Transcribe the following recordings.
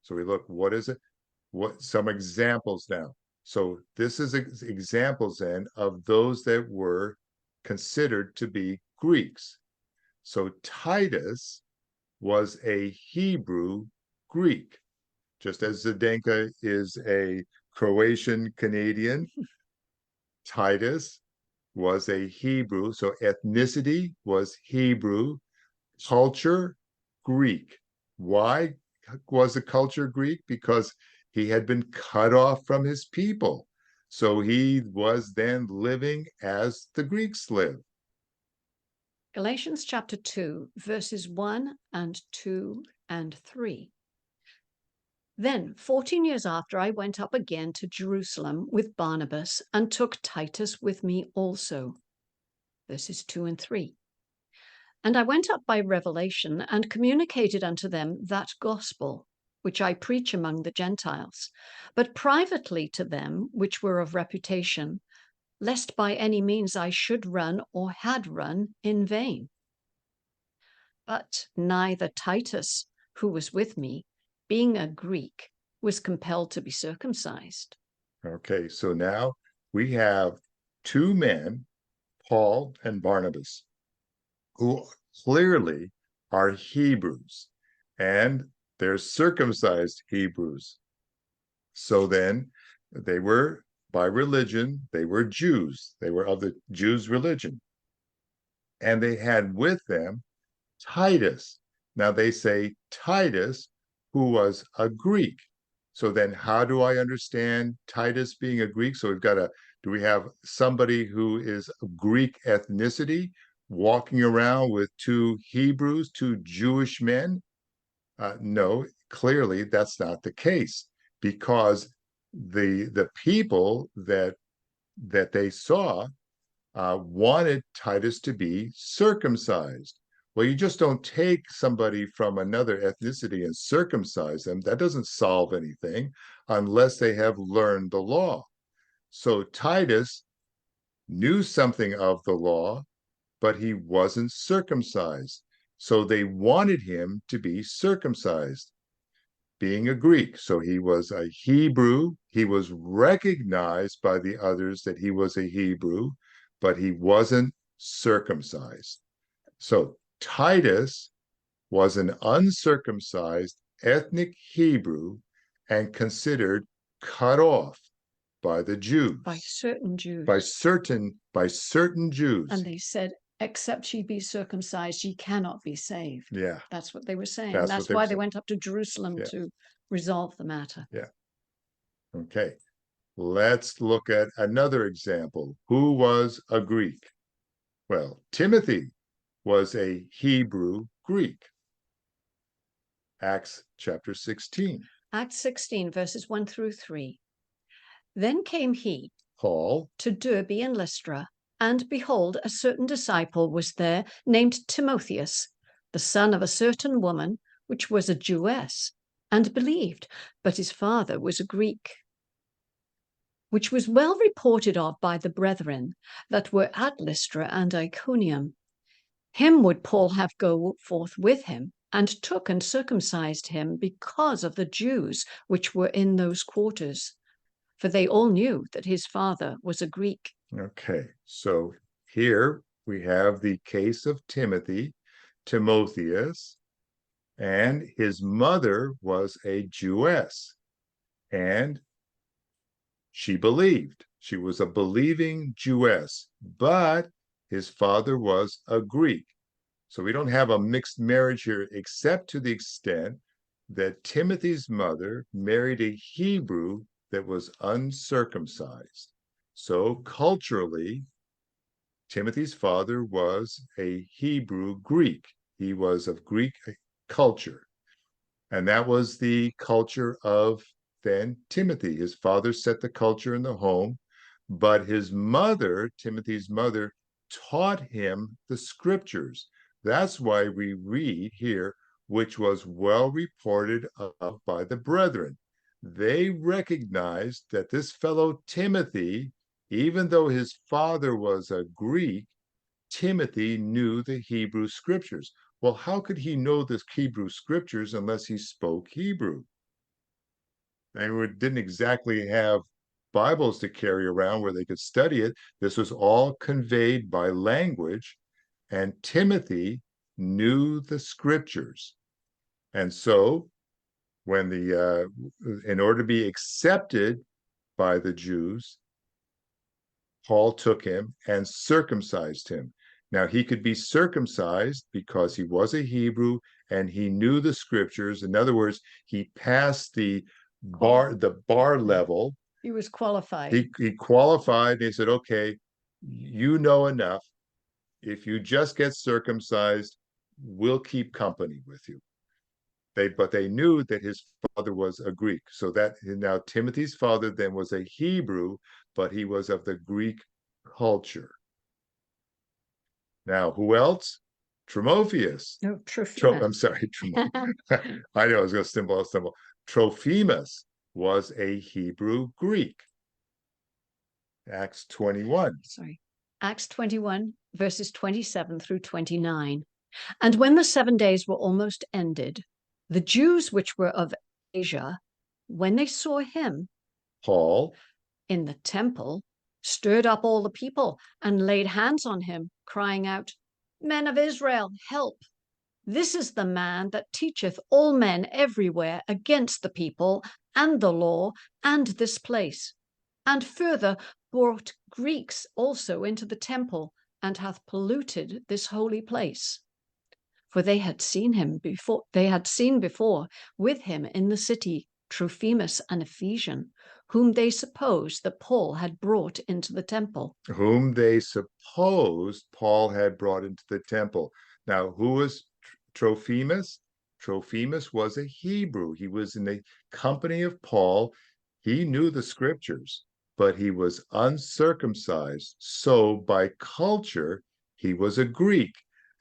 So we look, what is it? What some examples now. So this is examples then of those that were considered to be Greeks. So Titus was a Hebrew Greek, just as Zdenka is a Croatian Canadian. Titus was a Hebrew, so ethnicity was Hebrew, culture Greek. Why was the culture Greek? Because he had been cut off from his people. So he was then living as the Greeks live. Galatians chapter 2, verses 1 and 2 and 3. Then, 14 years after, I went up again to Jerusalem with Barnabas and took Titus with me also. Verses 2 and 3. And I went up by revelation and communicated unto them that gospel, which I preach among the Gentiles, but privately to them which were of reputation, lest by any means I should run or had run in vain. But neither Titus, who was with me, being a Greek, was compelled to be circumcised. Okay, so now we have two men, Paul and Barnabas, who clearly are Hebrews, and they're circumcised Hebrews. So then they were, by religion, they were Jews. They were of the Jews' religion. And they had with them Titus. Now they say Titus, who was a Greek. So then how do I understand Titus being a Greek? So do we have somebody who is of Greek ethnicity walking around with two Hebrews, two Jewish men? No, clearly that's not the case, because the people that they saw wanted Titus to be circumcised. Well, you just don't take somebody from another ethnicity and circumcise them. That doesn't solve anything unless they have learned the law. So Titus knew something of the law, but he wasn't circumcised. So they wanted him to be circumcised, being a Greek. So he was a Hebrew. He was recognized by the others that he was a Hebrew, but he wasn't circumcised. So Titus was an uncircumcised ethnic Hebrew and considered cut off by the Jews. By certain Jews. By certain Jews. And they said, except ye be circumcised, ye cannot be saved. Yeah. That's what they were saying. That's why they went up to Jerusalem yeah. to resolve the matter. Yeah. Okay. Let's look at another example. Who was a Greek? Well, Timothy was a Hebrew Greek. Acts chapter 16. Acts 16, verses 1 through 3. Then came he, Paul, to Derbe and Lystra, and behold, a certain disciple was there named Timotheus, the son of a certain woman, which was a Jewess, and believed, but his father was a Greek, which was well reported of by the brethren that were at Lystra and Iconium. Him would Paul have go forth with him, and took and circumcised him because of the Jews which were in those quarters, for they all knew that his father was a Greek. Okay, so here we have the case of Timotheus, and his mother was a Jewess, and she believed. She was a believing Jewess, but his father was a Greek. So we don't have a mixed marriage here, except to the extent that Timothy's mother married a Hebrew that was uncircumcised. So culturally, Timothy's father was a Hebrew Greek. He was of Greek culture. And that was the culture of then Timothy. His father set the culture in the home, but his mother, Timothy's mother, taught him the scriptures. That's why we read here, which was well reported of by the brethren. They recognized that this fellow Timothy, even though his father was a Greek, Timothy knew the Hebrew scriptures. Well, how could he know the Hebrew scriptures unless he spoke Hebrew? didn't exactly have Bibles to carry around where they could study it. This was all conveyed by language, and Timothy knew the scriptures. And so when in order to be accepted by the Jews, Paul took him and circumcised him. Now, he could be circumcised because he was a Hebrew and he knew the scriptures. In other words, he passed the bar level. He was qualified. He qualified. They said, okay, you know enough. If you just get circumcised, we'll keep company with you. But they knew that his father was a Greek. So that now Timothy's father then was a Hebrew, but he was of the Greek culture. Now, who else? Timotheus. No, Trophimus. I'm sorry, I know I was going to stumble. Trophimus was a Hebrew Greek. Acts 21. Sorry. Acts 21, verses 27 through 29. And when the 7 days were almost ended, the Jews which were of Asia, when they saw him, Paul, in the temple, stirred up all the people and laid hands on him, crying out, Men of Israel, help! This is the man that teacheth all men everywhere against the people and the law and this place, and further brought Greeks also into the temple, and hath polluted this holy place. For they had seen before with him in the city Trophimus, an Ephesian, whom they supposed that Paul had brought into the temple. Whom they supposed Paul had brought into the temple. Now, who was Trophimus? Trophimus was a Hebrew. He was in the company of Paul. He knew the scriptures, but he was uncircumcised. So by culture, he was a Greek.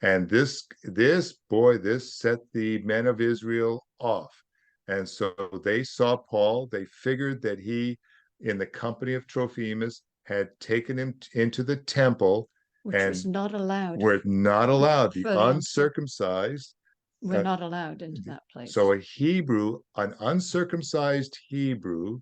And this set the men of Israel off. And so they saw Paul. They figured that he, in the company of Trophimus, had taken him into the temple, which was not allowed. Were not allowed. The uncircumcised were not allowed into that place. So an uncircumcised Hebrew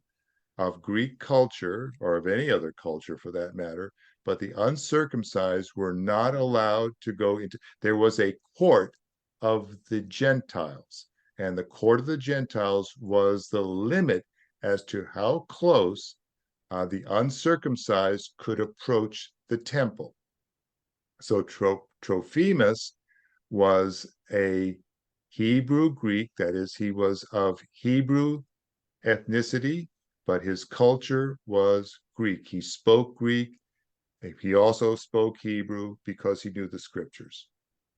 of Greek culture, or of any other culture for that matter, but the uncircumcised were not allowed to go into. There was a court of the Gentiles, and the court of the Gentiles was the limit as to how close the uncircumcised could approach the temple. So Trophimus was a Hebrew Greek, that is, he was of Hebrew ethnicity, but his culture was Greek. He spoke Greek. He also spoke Hebrew because he knew the scriptures.